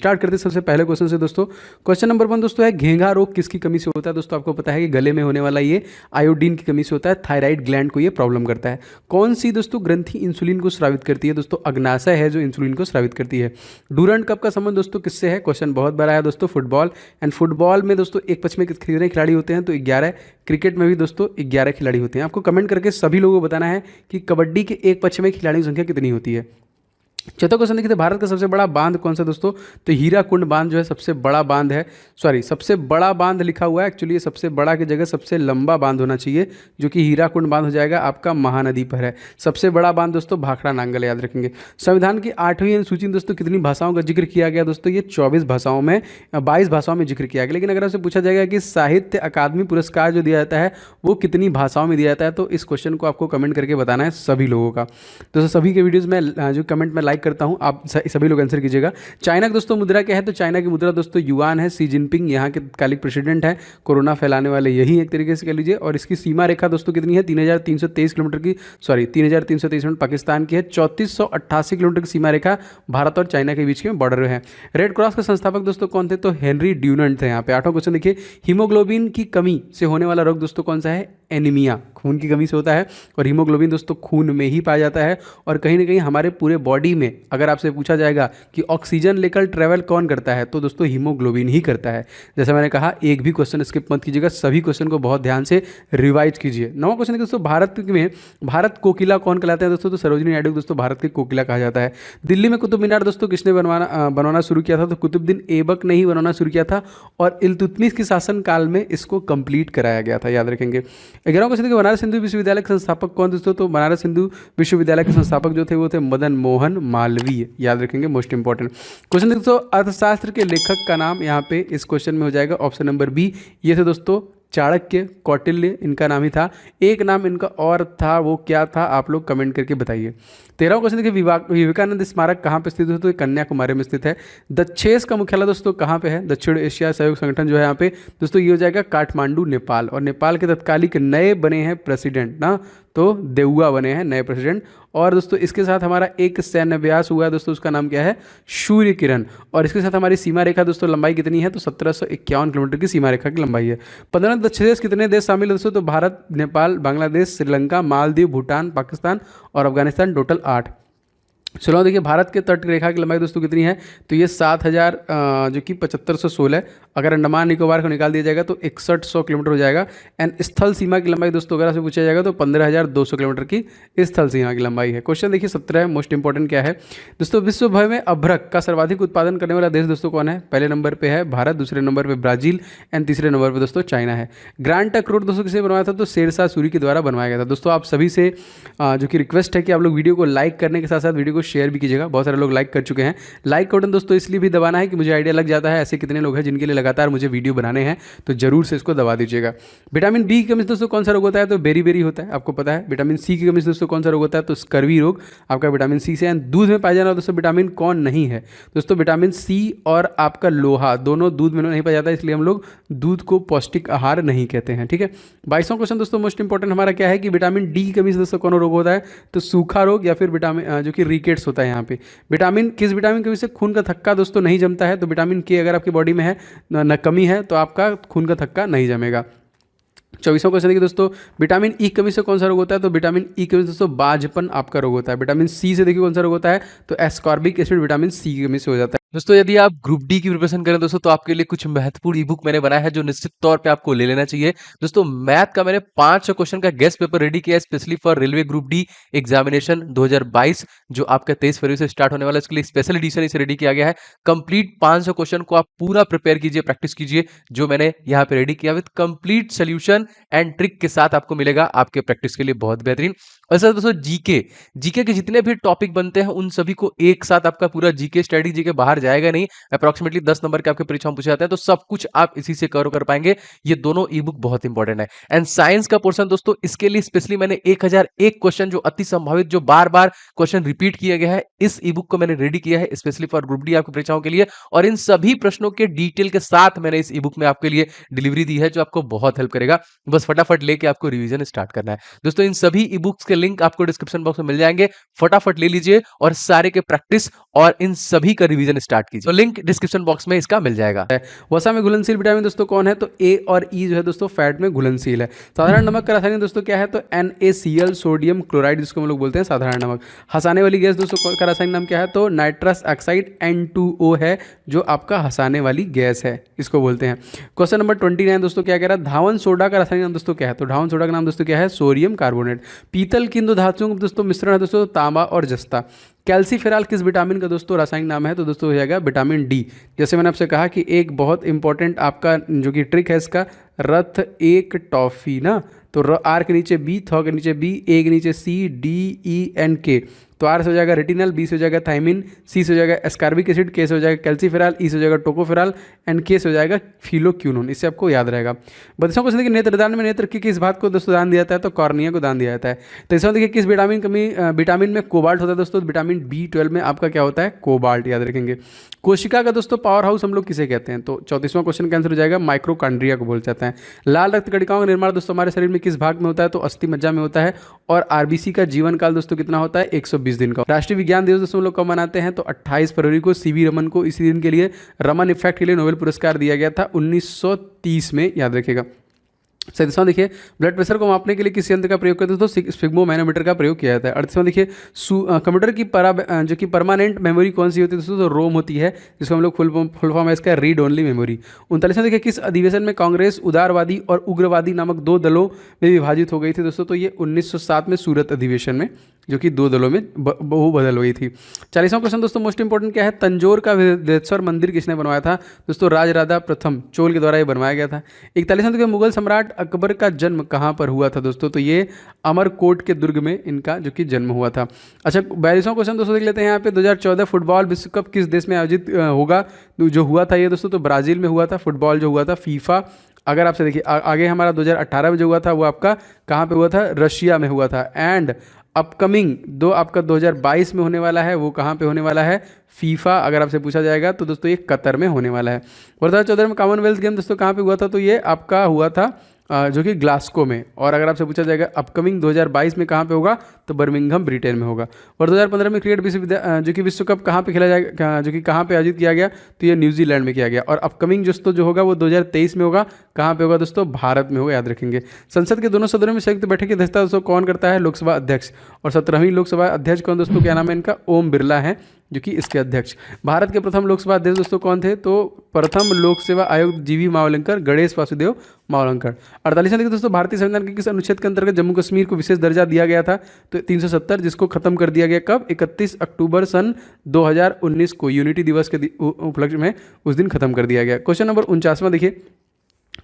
Start करते हैं सबसे पहले क्वेश्चन से दोस्तों। क्वेश्चन नंबर 1 दोस्तों है, घेंघा रोग किसकी कमी से होता है? दोस्तों आपको पता है कि गले में होने वाला ये आयोडीन की कमी से होता है। थायराइड ग्लैंड को ये प्रॉब्लम करता है। कौन सी दोस्तों ग्रंथि इंसुलिन को स्रावित करती है? दोस्तों अग्नाशय है जो इंसुलिन को स्रावित करती है। डूरंट कप का संबंध दोस्तों किससे है? क्वेश्चन बहुत बड़ा है दोस्तों। फुटबॉल एंड फुटबॉल में दोस्तों एक पक्ष में कितने खिलाड़ी होते हैं? तो 11। क्रिकेट में भी दोस्तों 11 खिलाड़ी होते हैं। आपको कमेंट करके सभी लोगों को बताना है कि कबड्डी के एक पक्ष में खिलाड़ियों की संख्या कितनी होती है। चौथा क्वेश्चन देखिए, भारत का सबसे बड़ा बांध कौन सा दोस्तों? तो हीराकुंड बांध जो है सबसे बड़ा बांध है। सॉरी, सबसे बड़ा बांध लिखा हुआ है, एक्चुअली ये सबसे बड़ा की जगह सबसे लंबा बांध होना चाहिए, जो कि हीराकुंड बांध हो जाएगा, आपका महानदी पर है। सबसे बड़ा बांध दोस्तों भाखड़ा नांगल, याद रखेंगे। संविधान की 8वीं अनुसूची में दोस्तों कितनी भाषाओं का जिक्र किया गया? दोस्तों ये 24 भाषाओं में 22 भाषाओं में जिक्र किया गया। लेकिन अगर आपसे पूछा जाएगा कि साहित्य अकादमी पुरस्कार जो दिया जाता है वो कितनी भाषाओं में दिया जाता है, तो इस क्वेश्चन को आपको कमेंट करके बताना है सभी लोगों का। दोस्तों सभी के वीडियोज़ में जो कमेंट में लाइक करता हूँ, आप सभी लोग आंसर कीजिएगा। चाइना की दोस्तों मुद्रा क्या है? तो चाइना की मुद्रा दोस्तों युआन है। शी जिनपिंग यहाँ के तत्कालिक प्रेसिडेंट है। कोरोना फैलाने वाले यही एक तरीके से कह लीजिए। और इसकी सीमा रेखा दोस्तों कितनी है? 3323 किलोमीटर की, सॉरी 3323 मिनट पाकिस्तान की है। 3488 किलोमीटर की सीमा रेखा भारत और चाइना के बीच में बॉर्डर है। रेड क्रॉस के संस्थापक दोस्तों कौन थे? तो हेनरी ड्यूनेंट थे। यहाँ पे 8वां क्वेश्चन देखिए, हीमोग्लोबिन की कमी से होने वाला रोग दोस्तों कौन सा है? एनीमिया, खून की कमी से होता है। और हीमोग्लोबिन दोस्तों खून में ही पाया जाता है। और कहीं ना कहीं हमारे पूरे बॉडी में अगर आपसे पूछा जाएगा कि ऑक्सीजन लेकर ट्रैवल कौन करता है, तो दोस्तों हीमोग्लोबिन ही करता है। जैसा मैंने कहा, एक भी क्वेश्चन स्किप मत कीजिएगा, सभी क्वेश्चन को बहुत ध्यान से रिवाइज कीजिए। 9वां क्वेश्चन दोस्तों, भारत में भारत कोकिला कौन कहलाते हैं? दोस्तों तो सरोजिनी नायडू दोस्तों भारत की कोकिला कहा जाता है। दिल्ली में कुतुब मीनार दोस्तों किसने बनवाना शुरू किया था? तो कुतुबुद्दीन ऐबक ने ही बनवाना शुरू किया था। और इल्तुतमिश के शासन काल में इसको कंप्लीट कराया गया था, याद रखेंगे। 11वां क्वेश्चन देखिए, बनारस हिंदू विश्वविद्यालय के संस्थापक कौन दोस्तों? तो बनारस हिंदू विश्वविद्यालय के संस्थापक जो थे वो थे मदन मोहन मालवीय, याद रखेंगे, मोस्ट इंपॉर्टेंट क्वेश्चन। दोस्तों अर्थशास्त्र के लेखक का नाम यहाँ पे इस क्वेश्चन में हो जाएगा ऑप्शन नंबर बी। ये थे दोस्तों चाणक्य, कौटिल्य, इनका नाम ही था। एक नाम इनका और था, वो क्या था? आप लोग कमेंट करके बताइए। 13वां क्वेश्चन देखिए, विवेकानंद स्मारक कहाँ पे स्थित है? तो कन्याकुमारी में स्थित है। दक्षेस का मुख्यालय दोस्तों कहाँ पे है? दक्षिण एशिया सहयोग संगठन जो है यहाँ पे दोस्तों ये हो जाएगा काठमांडू, नेपाल। और नेपाल के तत्कालिक नए बने हैं प्रेसिडेंट ना, तो देउआ बने हैं नए प्रेसिडेंट। और दोस्तों इसके साथ हमारा एक सैन्य अभ्यास हुआ है दोस्तों, उसका नाम क्या है? सूर्य किरण। और इसके साथ हमारी सीमा रेखा दोस्तों लंबाई कितनी है? तो 1751 किलोमीटर की सीमा रेखा की लंबाई है। 15 दक्षेस कितने देश शामिल है दोस्तों? तो भारत, नेपाल, बांग्लादेश, श्रीलंका, मालदीव, भूटान, पाकिस्तान और अफगानिस्तान, टोटल 8। चलो देखिए, भारत के तट रेखा की लंबाई दोस्तों कितनी है? तो ये 7000 जो कि 7516। अगर अंडमान निकोबार को निकाल दिया जाएगा तो 6100 किलोमीटर हो जाएगा। एंड स्थल सीमा की लंबाई दोस्तों अगर आपसे पूछा जाएगा तो 15200 किलोमीटर की स्थल सीमा की लंबाई है। क्वेश्चन देखिए 17 मोस्ट इंपॉर्टेंट क्या है दोस्तों? विश्व भर में अभ्रक का सर्वाधिक उत्पादन करने वाला देश दोस्तों कौन है? पहले नंबर पे है भारत, दूसरे नंबर पे ब्राजील एंड तीसरे नंबर पे दोस्तों चाइना है। ग्रैंड ट्रंक रोड दोस्तों किसने बनवाया था? तो शेरशाह सूरी के द्वारा बनवाया गया था। दोस्तों आप सभी से जो कि रिक्वेस्ट है कि आप लोग वीडियो को लाइक करने के साथ साथ वीडियो को शेयर भी कीजिएगा। बहुत सारे लोग लाइक कर चुके हैं। लाइक का बटन दोस्तों इसलिए भी दबाना है कि मुझे आइडिया लग जाता है ऐसे कितने लोग हैं जिनके लिए लगातार मुझे वीडियो बनाने हैं, तो जरूर से इसको दबा दीजिएगा। विटामिन बी की कमी से दोस्तों कौन सा रोग होता है? तो बेरी होता है, आपको पता है। विटामिन सी की कमी से दोस्तों कौन सा रोग होता है? तो स्कर्वी रोग आपका विटामिन सी से। दूध में पाया जाने वाला दोस्तों विटामिन कौन नहीं है? दोस्तों विटामिन सी और आपका लोहा दोनों दूध में नहीं पाया जाता है, इसलिए हम लोग दूध को पौष्टिक आहार नहीं कहते हैं, ठीक है। 22वां क्वेश्चन दोस्तों मोस्ट इंपॉर्टेंट हमारा क्या है कि विटामिन डी की कमी से दोस्तों कौन रोग होता है? तो सूखा रोग या फिर विटामिन जो कि रिकेट्स होता है। यहाँ पे किस विटामिन की वजह से खून का थक्का दोस्तों नहीं जमता है? तो विटामिन के अगर आपकी बॉडी में है न कमी है तो आपका खून का थक्का नहीं जमेगा। 24वां क्वेश्चन देखिए दोस्तों, विटामिन ई कमी से कौन सा रोग होता है? तो विटामिन ई कमी से दोस्तों बाझपन आपका रोग होता है। विटामिन सी से देखिए कौन सा रोग होता है? तो एस्कॉर्बिक एसिड विटामिन सी की कमी से हो जाता है। दोस्तों यदि आप ग्रुप डी की प्रिपरेशन करें दोस्तों तो आपके लिए कुछ महत्वपूर्ण ई बुक मैंने बनाया है जो निश्चित तौर पे आपको ले लेना चाहिए। दोस्तों मैथ का मैंने 500 क्वेश्चन का गेस्ट पेपर रेडी किया है specially for railway group D examination 2022 जो आपका 23 फरवरी से स्टार्ट होने वाला है। इसके लिए स्पेशल एडिशन इसे रेडी किया गया है। कंप्लीट 500 क्वेश्चन को आप पूरा प्रिपेयर कीजिए, प्रैक्टिस कीजिए, जो मैंने यहाँ पे रेडी किया with complete solution and trick के साथ आपको मिलेगा आपके प्रैक्टिस के लिए बहुत बेहतरीन। और सर दोस्तों जीके के जितने भी टॉपिक बनते हैं उन सभी को एक साथ आपका पूरा जीके स्टडी जीके बाहर जाएगा नहीं, अप्रॉक्सीमेटली 10 नंबर के आपके परीक्षा में पूछे जाते हैं, तो सब कुछ आप इसी से कवर कर पाएंगे। ये दोनों ई बुक बहुत इंपॉर्टेंट है। एंड साइंस का पोर्शन दोस्तों इसके लिए स्पेशली मैंने 1001 क्वेश्चन जो अति संभावित जो बार बार क्वेश्चन रिपीट किया गया है इस ई बुक को मैंने रेडी किया है स्पेशली फॉर ग्रुप डी आपकी परीक्षाओं के लिए। और इन सभी प्रश्नों के डिटेल के साथ मैंने इस ई बुक में आपके लिए डिलीवरी दी है जो आपको बहुत हेल्प करेगा। बस फटाफट लेके आपको रिवीजन स्टार्ट करना है। दोस्तों इन सभी ई बुक्स के के लिंक आपको डिस्क्रिप्शन बॉक्स में मिल जाएंगे, फटाफट ले लीजिए और सारे के प्रैक्टिस और इन सभी का रिवीजन स्टार्ट कीजिए। तो लिंक डिस्क्रिप्शन बॉक्स में इसका मिल जाएगा। वसा में घुलनशील विटामिन दोस्तों कौन है? तो ए और ई जो है दोस्तों फैट में घुलनशील है। साधारण नमक का रासायनिक दोस्तों क्या है? तो NaCl सोडियम क्लोराइड, जिसको हम लोग बोलते हैं साधारण नमक। हंसाने वाली गैस दोस्तों का रासायनिक नाम क्या है? तो नाइट्रस ऑक्साइड N2O है, जो आपका हंसाने वाली गैस है, इसको बोलते हैं। क्वेश्चन नंबर 29 दोस्तों क्या कह रहा है? धावन सोडा का रासायनिक नाम दोस्तों क्या है? तो धावन सोडा का नाम दोस्तों क्या है? Sodium carbonate. पीतल किन दो धातुओं का दोस्तों मिश्रण है? दोस्तों तांबा और जस्ता। कैल्सीफेराल किस विटामिन का दोस्तों रासायनिक नाम है? तो दोस्तों हो जाएगा विटामिन डी। जैसे मैंने आपसे कहा कि एक बहुत इंपॉर्टेंट आपका जो कि ट्रिक है इसका, रथ एक टॉफी ना, तो आर के नीचे बी, थॉ के नीचे बी, ए के नीचे सी, DENK। तो आर से हो जाएगा रेटिनल, बी से हो जाएगा थाइमिन, सी से हो जाएगा एस्कार्बिक एसिड, के से हो जाएगा कैल्सीफेराल, ई से हो जाएगा टोकोफेराल एंड के से हो जाएगा फिलोक्यूनोन। इससे आपको याद रहेगा। 32वां क्वेश्चन देखिए, नेत्रदान में नेत्र की किस भाग को दोस्तों दान दिया जाता है? तो कॉर्निया को दान दिया जाता है। तो इसमें देखिए किस विटामिन में कोबाल्ट होता है दोस्तों? विटामिन B12 में आपका क्या होता है? कोबाल्ट, याद रखेंगे। कोशिका का दोस्तों पावर हाउस हम लोग किसे कहते हैं? तो 34वां क्वेश्चन का आंसर हो जाएगा माइक्रोकांड्रिया को बोल जाता है। लाल रक्त कणिकाओं का निर्माण दोस्तों हमारे शरीर में किस भाग में होता है? तो अस्थि मज्जा में होता है। और RBC का जीवन काल दोस्तों कितना होता है? 120 दिन का। राष्ट्रीय विज्ञान दिवस दोस्तों हम लोग कब मनाते हैं? तो 28 फरवरी को। CV रमन को इसी दिन के लिए रमन इफेक्ट के लिए नोबेल पुरस्कार दिया गया था 1930 में, याद रखिएगा। 37वां देखिए, ब्लड प्रेशर को मापने के लिए किस यंत्र का प्रयोग करते हैं? तो स्फिग्मोमैनोमीटर का प्रयोग किया जाता है। 38वां देखिए, कंप्यूटर की जो कि परमानेंट मेमोरी कौन सी होती है दोस्तों? तो रोम होती है, जिसको हम लोग फुल फॉर्म है इसका रीड ओनली मेमोरी। 39वां देखिए, किस अधिवेशन में कांग्रेस उदारवादी और उग्रवादी नामक दो दलों में विभाजित हो गई थी दोस्तों? तो ये 1907 में सूरत अधिवेशन में, जो कि दो दलों में बहु बदल हुई थी। 40वां क्वेश्चन दोस्तों मोस्ट इंपॉर्टेंट क्या है? तंजौर का वेदेश्वर मंदिर किसने बनवाया था? दोस्तों राजराजा प्रथम चोल के द्वारा ये बनवाया गया था। 41वां देखिए, मुगल सम्राट अकबर का जन्म कहाँ पर हुआ था दोस्तों? तो ये अमरकोट के दुर्ग में इनका जो कि जन्म हुआ था। अच्छा, 42वां क्वेश्चन दोस्तों देख लेते हैं यहाँ पे, 2014 फुटबॉल विश्व कप किस देश में आयोजित होगा? जो हुआ था ये दोस्तों, तो ब्राजील में हुआ था। फुटबॉल जो हुआ था फीफा, अगर आपसे देखिए आगे हमारा 2018 में जो हुआ था वो आपका कहाँ पे हुआ था? रशिया में हुआ था। एंड अपकमिंग दो आपका 2022 में होने वाला है, वो कहाँ पे होने वाला है? फीफा, अगर आपसे पूछा जाएगा तो दोस्तों ये कतर में होने वाला है। 2014 में कॉमनवेल्थ गेम दोस्तों कहाँ पे हुआ था? तो ये आपका हुआ था जो कि ग्लास्को में। और अगर आपसे पूछा जाएगा अपकमिंग 2022 में कहाँ पे होगा? तो बर्मिंघम ब्रिटेन में होगा। और 2015 में क्रिकेट जो कि विश्व कप कहाँ पे खेला जाएगा, जो कि कहाँ पे आयोजित किया गया? तो ये न्यूजीलैंड में किया गया। और अपकमिंग दोस्तों जो होगा वो 2023 में होगा। कहाँ पे होगा दोस्तों? भारत में होगा, याद रखेंगे। संसद के दोनों सदनों में संयुक्त बैठक की अध्यक्षता दोस्तों कौन करता है? लोकसभा अध्यक्ष। और 17वीं लोकसभा अध्यक्ष कौन दोस्तों? क्या नाम है इनका? ओम बिरला है, जो कि इसके अध्यक्ष। भारत के प्रथम लोकसभा अध्यक्ष दोस्तों कौन थे? तो प्रथम लोक सेवा आयोग GV मावलंकर, गणेश वासुदेव मावलंकर। 48वां देखिए दोस्तों, भारतीय संविधान के किस अनुच्छेद के अंतर्गत जम्मू कश्मीर को विशेष दर्जा दिया गया था? तो 370, जिसको खत्म कर दिया गया कब? 31 अक्टूबर सन 2019 को, यूनिटी दिवस के उपलक्ष्य में उस दिन खत्म कर दिया गया। क्वेश्चन नंबर 49वां देखिए,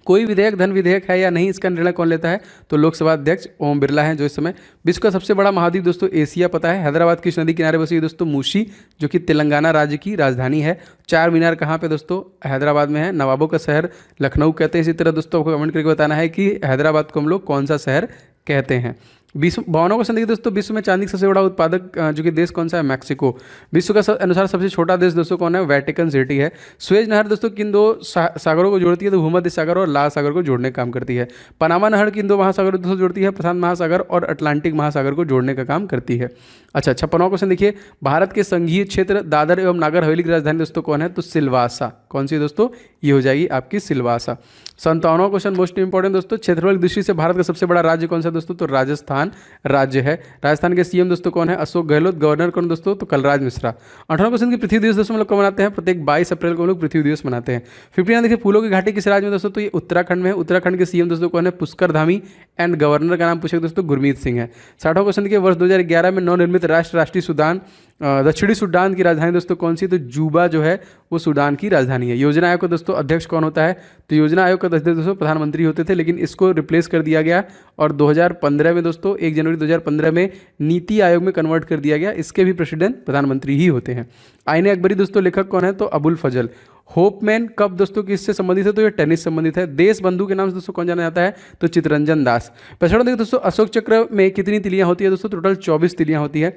कोई विधेयक धन विधेयक है या नहीं, इसका निर्णय कौन लेता है? तो लोकसभा अध्यक्ष ओम बिरला हैं, जो इस समय। विश्व का सबसे बड़ा महाद्वीप दोस्तों एशिया पता है। हैदराबाद किस नदी किनारे बसी है दोस्तों? मूसी, जो कि तेलंगाना राज्य की राजधानी है। चार मीनार कहाँ पे दोस्तों? हैदराबाद में है। नवाबों का शहर लखनऊ कहते हैं। इसी तरह दोस्तों आपको कमेंट करके बताना है कि हैदराबाद को हम लोग कौन सा शहर कहते हैं। 52वां क्वेश्चन देखिए दोस्तों, विश्व में चांदी का सबसे बड़ा उत्पादक जो कि देश कौन सा है? मैक्सिको। विश्व का अनुसार सबसे छोटा देश दोस्तों कौन है? वेटिकन सिटी है। स्वेज नहर दोस्तों किन दो सागरों को जोड़ती है? तो भूमध्य सागर और लाल सागर को जोड़ने का काम करती है। पनामा नहर किन दो महासागरों दोस्तों जोड़ती है? प्रशांत महासागर और अटलांटिक महासागर को जोड़ने का काम करती है। अच्छा, 56वां क्वेश्चन देखिए, भारत के संघीय क्षेत्र दादर एवं नागर हवेली की राजधानी दोस्तों कौन है? तो सिलवासा। कौन सी दोस्तों? ये हो जाएगी आपकी सिलवासा। 57वां क्वेश्चन मोस्ट इंपॉर्टेंट दोस्तों, क्षेत्रफल की दृष्टि से भारत का सबसे बड़ा राज्य कौन सा दोस्तों? तो राजस्थान राज्य है। राजस्थान के CM दोस्तों कौन है? अशोक गहलोत। गवर्नर कौन दोस्तों? तो कलराज मिश्रा। 18वां क्वेश्चन की पृथ्वी दिवस दोस्तों हम लोग कब मनाते हैं? प्रत्येक 22 अप्रैल को हम लोग पृथ्वी दिवस मनाते हैं। 59 देखिए, फूलों की घाटी किस राज्य में दोस्तों? तो ये उत्तराखंड में है। उत्तराखंड के CM दोस्तों कौन है? पुष्कर धामी। एंड गवर्नर का नाम पूछे दोस्तों गुरमीत सिंह है। 60वां क्वेश्चन देखिए, वर्ष 2011 में नवनिर्मित राष्ट्रीय सूडान दक्षिणी सूडान की राजधानी दोस्तों कौन सी? तो जूबा जो है वो सूडान की राजधानी है। योजना आयोग का दोस्तों अध्यक्ष कौन होता है? तो योजना आयोग का अध्यक्ष दोस्तों प्रधानमंत्री होते थे, लेकिन इसको रिप्लेस कर दिया गया और 2015 में दोस्तों 1 जनवरी 2015 में नीति आयोग में कन्वर्ट कर दिया गया। इसके भी प्रेसिडेंट प्रधानमंत्री ही होते हैं। आईने अकबरी दोस्तों लेखक कौन है? तो अबुल फजल। होपमैन कब दोस्तों किससे संबंधित है? तो ये टेनिस संबंधित है। देश बंधु के नाम से दोस्तों कौन जाना जाता है? तो चितरंजन दास। 65वां देखिए दोस्तों, अशोक चक्र में कितनी तिलियां होती है दोस्तों? टोटल 24 तिलियां होती है।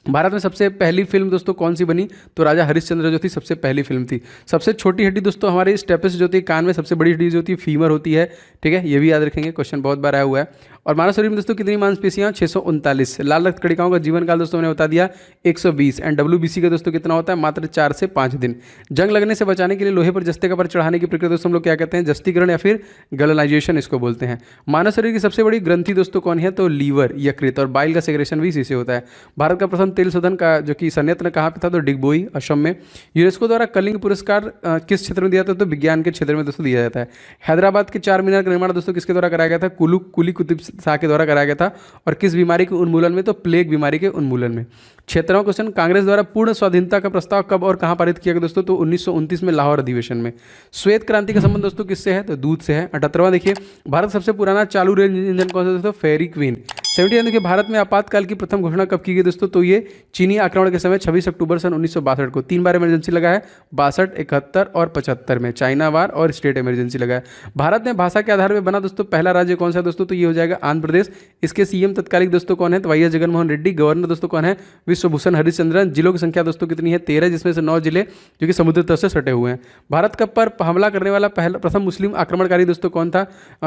भारत में सबसे पहली फिल्म दोस्तों कौन सी बनी? तो राजा हरिश्चंद्र जो थी सबसे पहली फिल्म थी। सबसे छोटी हड्डी दोस्तों हमारी स्टेपिस जो थी कान में, सबसे बड़ी हड्डी जो होती है फीमर होती है। ठीक है, ये भी याद रखेंगे, क्वेश्चन बहुत बार आया हुआ है। और मानव शरीर में दोस्तों कितनी मांसपेशियां? 639। लाल रक्त कणिकाओं का जीवन काल दोस्तों मैंने बता दिया 120। एंड WBC का दोस्तों कितना होता है? मात्र 4 से 5 दिन। जंग लगने से बचाने के लिए लोहे पर जस्ते का पर चढ़ाने की प्रक्रिया दोस्तों हम लोग क्या कहते हैं? जस्तीकरण या फिर गलनाइजेशन इसको बोलते हैं। मानव शरीर की सबसे बड़ी ग्रंथि दोस्तों कौन है? तो लीवर, यकृत, और बाइल का सेक्रेशन भी इसी से होता है। भारत का प्रथम तेल शोधन का जो कि संयंत्र कहाँ पे था? तो डिगबोई, असम में। यूनेस्को द्वारा कलिंग पुरस्कार किस क्षेत्र में दिया था? तो विज्ञान के क्षेत्र में दोस्तों दिया जाता है। हैदराबाद के 4 मीनार का निर्माण दोस्तों किसके द्वारा कराया गया था? कुली कुतुब शाह के द्वारा कराया गया था। और किस बीमारी के उन्मूलन में? तो प्लेग बीमारी के उन्मूलन में। क्षेत्रों क्वेश्चन, कांग्रेस द्वारा पूर्ण स्वाधीनता का प्रस्ताव कब और कहां पारित किया गया दोस्तों? तो 1929 में लाहौर अधिवेशन में। श्वेत क्रांति का संबंध दोस्तों किससे है? तो दूध से है। 78वां देखिए, भारत सबसे पुराना चालू रेल इंजन कौन सा दोस्तों? फेरी क्वीन। 79 देखिए, भारत में आपातकाल की प्रथम घोषणा कब की गई दोस्तों? तो ये चीनी आक्रमण के समय 26 अक्टूबर सन 1962 को। 3 बार इमरजेंसी लगा है, 62, 71 और 75 में। चाइना वार और स्टेट इमरजेंसी लगा है। भारत में भाषा के आधार पर बना दोस्तों पहला राज्य कौन सा है दोस्तों? तो ये हो जाएगा आंध्र प्रदेश। इसके सीएम तत्कालिक दोस्तों कौन है? तो Y S Jaganmohan Reddy. Governor दोस्तों कौन है? विश्वभूषण हरिश्चंद्रन। जिलों की संख्या दोस्तों कितनी है? 13, जिसमें से 9 जिले जो कि समुद्र तट से सटे हुए हैं। भारत का पर हमला करने वाला प्रथम मुस्लिम आक्रमणकारी दोस्तों कौन था?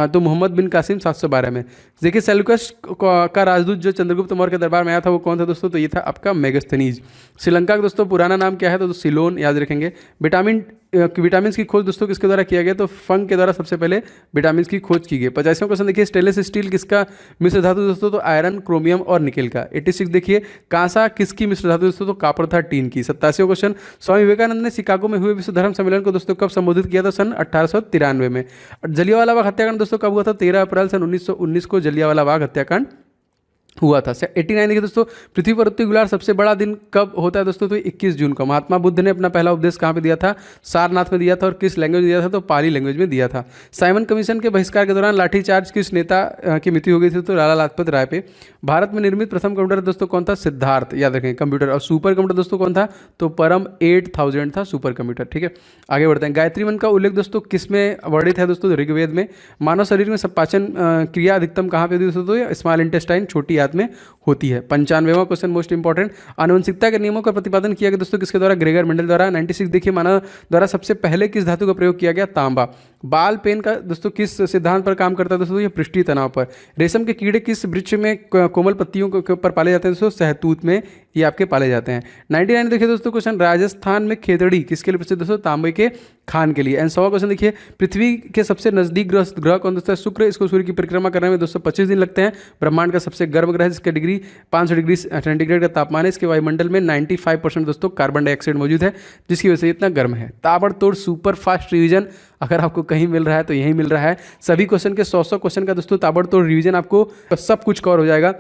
तो मोहम्मद बिन कासिम 712 में। देखिए, सेल्यूकस का राजदूत जो चंद्रगुप्त मौर्य के दरबार में आया था वो कौन था दोस्तों? तो ये था आपका मेगस्थनीज। श्रीलंका का दोस्तों पुराना नाम क्या है? तो सिलोन, याद रखेंगे। विटामिन की खोज दोस्तों किसके द्वारा किया गया? तो फंग के द्वारा सबसे पहले विटामिन की खोज की गई। 50वां क्वेश्चन देखिए, स्टेनलेस स्टील किसका मिश्र धातु दोस्तों? तो आयरन, क्रोमियम और निकेल का। 86 देखिए, कांसा किसकी मिश्र धातु दोस्तों? तो कॉपर था टीन की। 87वां क्वेश्चन, स्वामी विवेकानंद ने शिकागो में हुए विश्व धर्म सम्मेलन को दोस्तों कब संबोधित किया था? सन 1893 में। जलियांवाला बाग हत्याकांड दोस्तों कब हुआ था? 13 अप्रैल सन 1919 को जलियांवाला बाग हत्याकांड हुआ था। 89 देखिए दोस्तों, पृथ्वी पर उत्तरी गोलार्ध सबसे बड़ा दिन कब होता है दोस्तों? तो 21 जून को। महात्मा बुद्ध ने अपना पहला उपदेश कहाँ पे दिया था? सारनाथ में दिया था। और किस लैंग्वेज में दिया था? तो पाली लैंग्वेज में दिया था। साइमन कमीशन के बहिष्कार के दौरान लाठीचार्ज किस नेता की मृत्यु हो गई थी? तो लाला लाजपत राय पे। भारत में निर्मित प्रथम कंप्यूटर दोस्तों कौन था? सिद्धार्थ, याद रखें कंप्यूटर। और सुपर कंप्यूटर दोस्तों कौन था? तो परम 8000 था सुपर कंप्यूटर। ठीक है, आगे बढ़ते हैं। गायत्री मंत्र का उल्लेख दोस्तों किस में वर्णित है दोस्तों? ऋग्वेद में। मानव शरीर में पाचन क्रिया अधिकतम कहाँ पे दोस्तों? तो स्मॉल इंटेस्टाइन, छोटी आंत में होती है। 95वां क्वेश्चन मोस्ट इंपॉर्टेंट, आनुवंशिकता के नियमों का प्रतिपादन किया गया दोस्तों किसके द्वारा? ग्रेगर मेंडल द्वारा। 96 देखिए, मानव द्वारा सबसे पहले किस धातु का प्रयोग किया गया? तांबा। बाल पेन का दोस्तों किस सिद्धांत पर काम करता है दोस्तों? ये पृष्ठीय तनाव पर। रेशम के कीड़े किस वृक्ष में कोमल पत्तियों के ऊपर पाले जाते हैं दोस्तों? सहतूत में ये आपके पाले जाते हैं। 99 देखिए दोस्तों क्वेश्चन, राजस्थान में खेतड़ी किसके लिए प्रसिद्ध दोस्तों? तांबे के खान के लिए। एंड 100वां क्वेश्चन देखिए, पृथ्वी के सबसे नजदीक ग्रह कौन दोस्तों? शुक्र। इसको सूर्य की परिक्रमा करने में 225 दिन लगते हैं। ब्रह्मांड का सबसे गर्म ग्रह जिसका डिग्री 500 डिग्री सेंटीग्रेड का तापमान है। इसके वायुमंडल में 95% दोस्तों कार्बन डाइऑक्साइड मौजूद है, जिसकी वजह से इतना गर्म है। ताबड़तोड़ सुपर फास्ट रिवीजन अगर आपको कहीं मिल रहा है तो यहीं मिल रहा है। सभी क्वेश्चन के 100 क्वेश्चन का दोस्तों ताबड़तोड़ रिवीजन, आपको सब कुछ कवर हो जाएगा।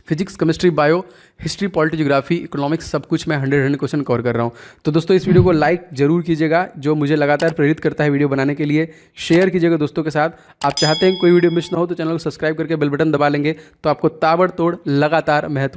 Physics, chemistry, bio, history, polity, geography, economics, सब कुछ मैं 100 क्वेश्चन कवर कर रहा हूँ। तो दोस्तों इस वीडियो को लाइक जरूर कीजिएगा, जो मुझे लगातार प्रेरित करता है वीडियो बनाने के लिए। शेयर कीजिएगा दोस्तों के साथ। आप चाहते हैं कोई वीडियो मिस ना हो तो चैनल को सब्सक्राइब करके बेल बटन दबा लेंगे तो आपको ताबड़तोड़ लगातार महत्व